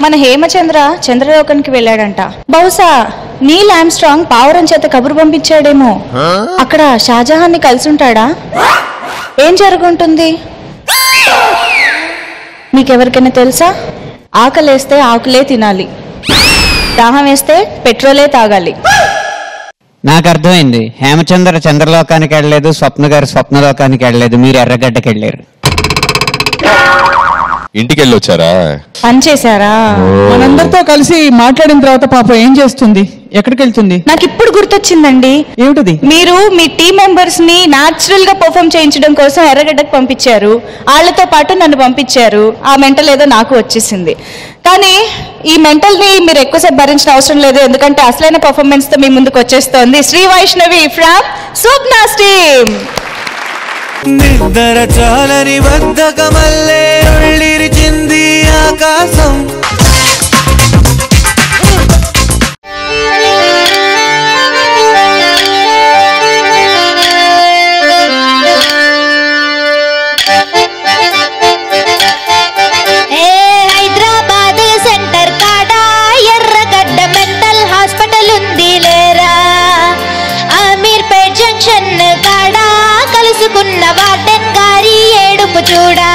మన హేమచంద్ర చంద్రలోకానికి వెళ్ళాడంట. బహుశా నీల్ ఆమ్స్ట్రాంగ్ పావురం చేత కబురు పంపించాడేమో. అక్కడ షాజహాన్ ని కలిసి ఉంటాడా? ఏం జరుగుంటుంది? మీకెవరికైనా తెలుసా? ఆకలేస్తే ఆకులే తినాలి, దాహం వేస్తే పెట్రోలే తాగాలి. నాకు అర్థమైంది. హేమచంద్ర చంద్రలోకానికి వెళ్ళలేదు, స్వప్న గారు స్వప్నలోకానికి వెళ్ళలేదు, మీరు ఎర్రగడ్డకి వెళ్ళారు. ఇంటికి వెళ్ళి వచ్చారా? పని చేశారా? మనందరితో కలిసి మాట్లాడిన తర్వాత పాపం ఏం చేస్తుంది, ఎక్కడికి వెళ్తుంది? నాకు ఇప్పుడు గుర్తొచ్చిందండి. ఏమిటది? మీరు మీ టీం మెంబర్స్ ని నాచురల్ గా పర్ఫామ్ చేయించడం కోసం ఎర్రగడ్డకు పంపించారు, వాళ్ళతో పాటు నన్ను పంపించారు. ఆ మెంటల్ ఏదో నాకు వచ్చేసింది. కానీ ఈ మెంటల్ ని మీరు ఎక్కువసేపు భరించిన అవసరం లేదు, ఎందుకంటే అసలైన పర్ఫార్మెన్స్ తో మీ ముందుకు వచ్చేస్తోంది శ్రీ వైష్ణవి ఫ్రమ్ స్వప్నాస్ టీమ్. నిద్ర చాలని బద్ధకమల్లే ఒళ్ళిరిచింది ఆకాశం. హైదరాబాద్ సెంటర్ కాడా ఎర్రగడ్డ మెంటల్ హాస్పిటల్ ఉంది లేరా? అమీర్పేట్ జంక్షన్ కాడా కలుసుకున్న వార్డెన్ గారి ఏడుపు చూడా.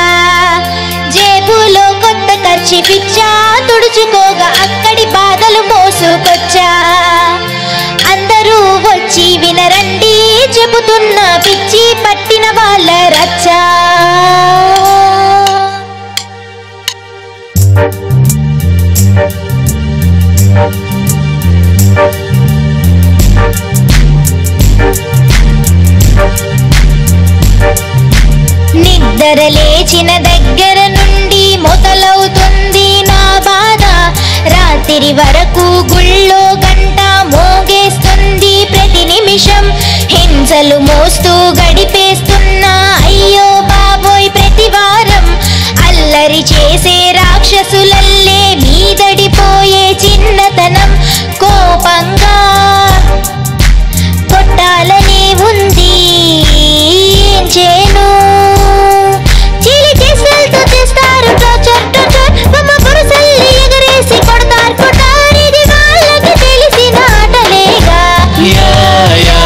జేబులో కొత్త ఖర్చు పిచ్చా, తుడుచుకోగా అక్కడి బాధలు మోసుకొచ్చా. అందరూ వచ్చి వినరండి, చెబుతున్న పిచ్చి పట్టిన వాళ్ళ రచ్చా. నిద్ర లేచిన దగ్గర నుండి మొదలవుతుంది నా బాధ. రాత్రి వరకు గుళ్ళో గంట మోగేస్తుంది ప్రతి నిమిషం. హింసలు మోస్తూ గడిపేస్తున్నా అయ్యో బాబోయ్ ప్రతి వారం. అల్లరి చేసే రాక్షసులల్లే మీదడిపోయే చిన్నతనం. కోపంగా కొట్టాలనే ఉంది, ఏం చేను? చీలి కేసులతో చేస్తారు టార్చర్ టార్చర్. బొమ్మ పురుసల్లి ఎగరేసి కొడతారు కొట్టారు. ఇది వాళ్ళకి తెలిసిన ఆటలేగా. Yeah yeah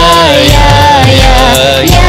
yeah yeah yeah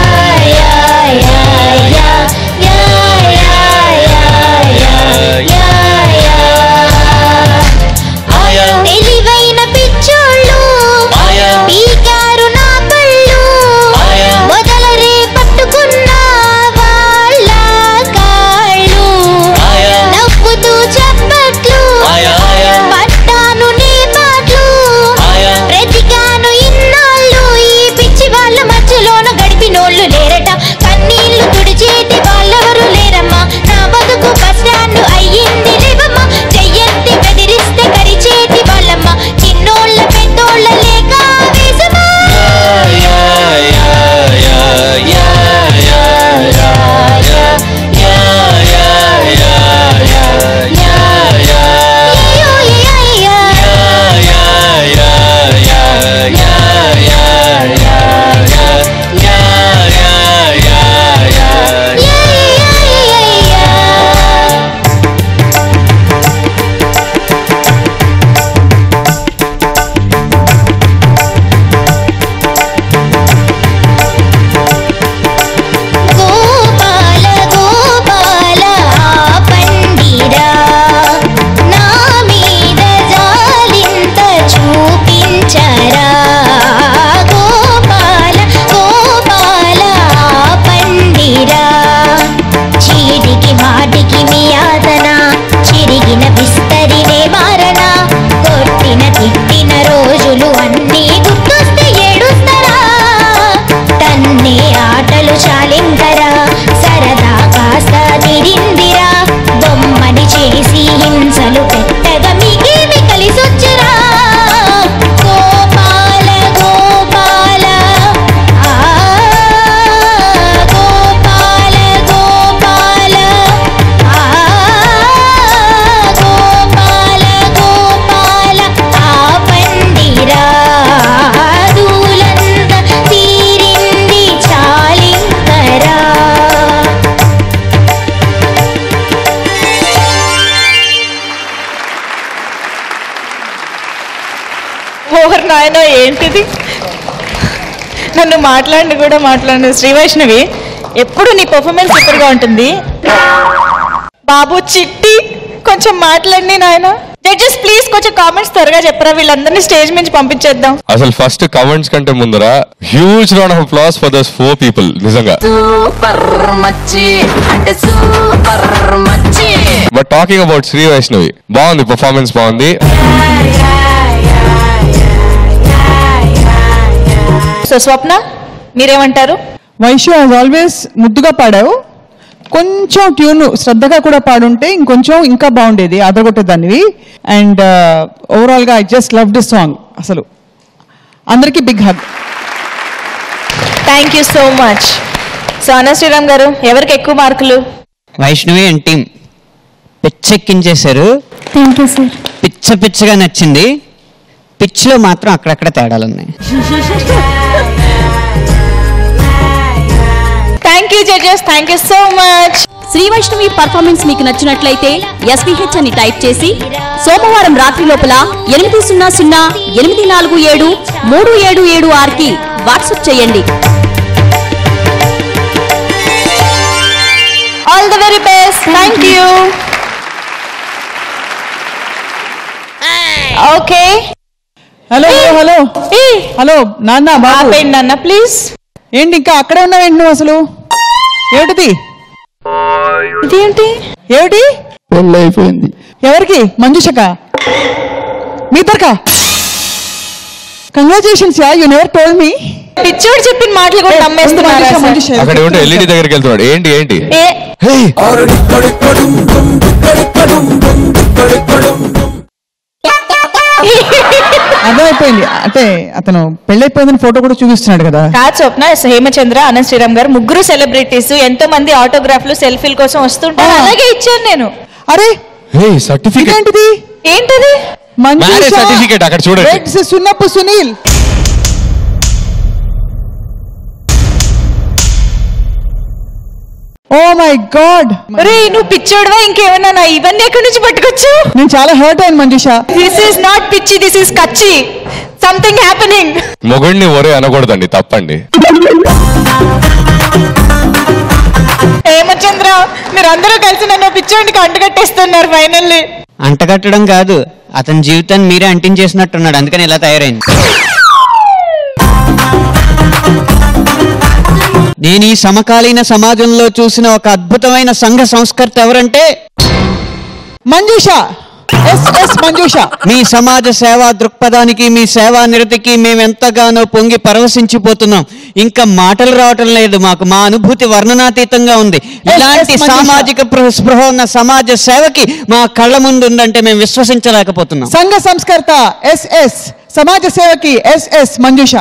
ఏంటిది? నన్ను మాట్లాడిన శ్రీ వైష్ణవి, ఎప్పుడు నీ పర్ఫార్మెన్స్ సూపర్గా ఉంటుంది. బాబు చిట్టి కొంచెం మాట్లాడి నాయన. జడ్జెస్ ప్లీజ్ కొంచెం కామెంట్స్ త్వరగా చెప్పరా, వీళ్ళందరినీ స్టేజ్ నుంచి పంపించేద్దాం. అసలు ఫస్ట్ కమెంట్స్ కంటే ముందర huge round of applause for those 4 people. నిజంగా but talking about Shri Vaishnavi, బాగుంది పర్ఫార్మెన్స్, బాగుంది. సో స్వప్న మీరేమంటారు? వైశ్య యాజ్ ఆల్వేస్ ముద్దుగా పాడావు. కొంచెం ట్యూన్ శ్రద్ధగా కూడా పాడుంటే ఇంకొంచెం ఇంకా బాగుండేది, అదరగొట్టేదానివి. అండ్ ఓవరాల్గా I just love this song. అసలు అందరికీ big hug. Thank you so much. So అన్న శ్రీరామ్ గారు, ఎవరికి ఎక్కువ మార్కులు? వైష్ణవి అండ్ టీం పిచ్చెక్కించేశారు. Thank you sir. పిచ్చగా నచ్చింది. పిచ్చిలో మాత్రం అక్కడక్కడ తేడాలు ఉన్నాయి. Thank you judges, thank you so much. Sri Vaishnavi performance మీకు నచ్చినట్లయితే SVH అని టైప్ చేసి సోమవారం రాత్రి లోపల 8008473776 కి వాట్సాప్ చేయండి. All the very best. Thank you. Okay. Hello hello hello నాన్న బాబు, ఆపేయండి నాన్న ప్లీజ్. ఏంటి ఇంకా అక్కడే ఉన్నావేంటి నువ్వు? అసలు ఏమిటిది? ఇదేంటి? ఏమిటి? పెళ్ళి అయిపోయింది. ఎవరికి? మంజుషకా? మీ ఇద్దరికా? Congratulations yeah, you never told me. పిచ్చోడు చెప్పిన మాటలు కూడా నమ్మేస్తున్నారు. అక్కడ ఉంటే ఎల్ఈడి దగ్గరికి వెళ్తున్నాడు. ఏంటి ఏంటి? అర్థమైపోయింది. అంటే అతను పెళ్ళైపోయిందని ఫోటో కూడా చూపిస్తున్నాడు కదా. కాదు స్వప్న, హేమచంద్ర, అనంత్ శ్రీరామ్ గారు ముగ్గురు సెలబ్రిటీస్ ఎంతో మంది ఆటోగ్రాఫ్లు సెల్ఫీల కోసం వస్తుంటారు. అలాగే ఇచ్చాను నేను. అరే సర్టిఫికేట్ ఏంటిది? ఏంటది? మ్యారేజ్ సర్టిఫికేట్ అక్కడ చూడండి. సున్నప్పు సునీల్. Oh my god. అరే నువ్వు పిచ్చోడువా ఇంకేమన్నా? ఇవన్నీ ఎక్కడి నుంచి పట్టుకొచ్చు? నేను చాలా హర్ట్ అయ్యాను మంజుష. దిస్ ఈస్ నాట్ పిచ్చి, దిస్ ఈస్ కచ్చి. Something happening. మొగుడిని ఒరే అనకూడదండి, తప్పండి. హేమచంద్ర, మీరందరూ కలిసి నన్ను పిచ్చోడికి అంటగట్టేస్తున్నారు ఫైనల్లీ. అంటగట్టడం కాదు, అతని జీవితాన్ని మీరే అంటించేసినట్టున్నాడు, అందుకని ఇలా తయారైంది. నేను ఈ సమకాలీన సమాజంలో చూసిన ఒక అద్భుతమైన సంఘ సంస్కర్త ఎవరంటే మంజుష. మంజుష. మీ సమాజ సేవా దృక్పథానికి, మీ సేవా నిరతికి మేము ఎంతగానో పొంగి పరవశించిపోతున్నాం. ఇంకా మాటలు రావటం లేదు మాకు. మా అనుభూతి వర్ణనాతీతంగా ఉంది. ఇలాంటి సామాజిక స్పృహ ఉన్న సమాజ సేవకి మా కళ్ళ ముందు ఉందంటే మేము విశ్వసించలేకపోతున్నాం. సంఘ సంస్కర్త SS, సమాజ సేవకి SS Manjusha.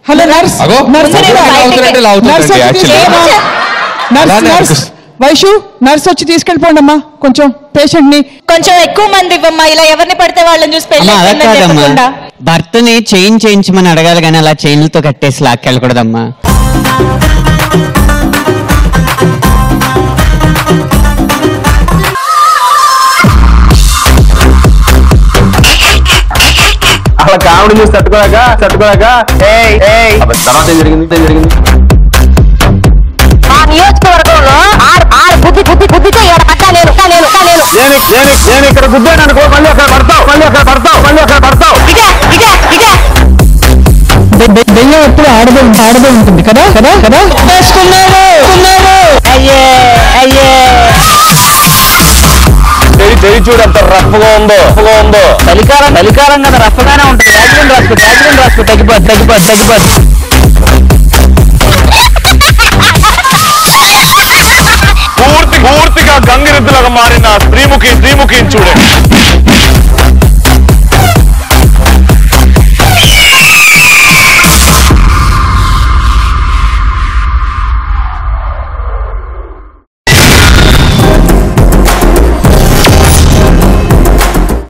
Hello nurse. Vaishu, nurse వచ్చి తీసుకెళ్ళిపోండి అమ్మా కొంచెం పేషెంట్ ని. కొంచెం ఎక్కువ మంది ఇవ్వమ్మా, ఇలా ఎవరిని పడితే వాళ్ళని చూసి పెళ్లి అలా కాదమ్మా, భర్తని చైన్ చేయించమని అడగాలి కానీ అలా చైన్లతో కట్టేసి లాక్కెళ్ళకూడదమ్మా. అలా కామెడీ చూసి తట్టుకోలేక తర్వాత ఏం జరిగింది? నియోజకవర్గంలో బుద్ధితో నేను ఇక్కడ గుద్దాను అనుకో, మళ్ళీ అక్కడ పడతావు. దెయ్యం ఎప్పుడు ఆడదే ఉంటుంది కదా. చెయ్యి చూడు ఎంత రఫ్గా ఉందో. చలికాలం కదా, రఫ్గానే ఉంటుంది. వ్యాక్సిన్ రాసుకో తగ్గిపోద్ది. పూర్తిగా గంగిరెద్దులాగా మారిన శ్రీముఖి చూడండి.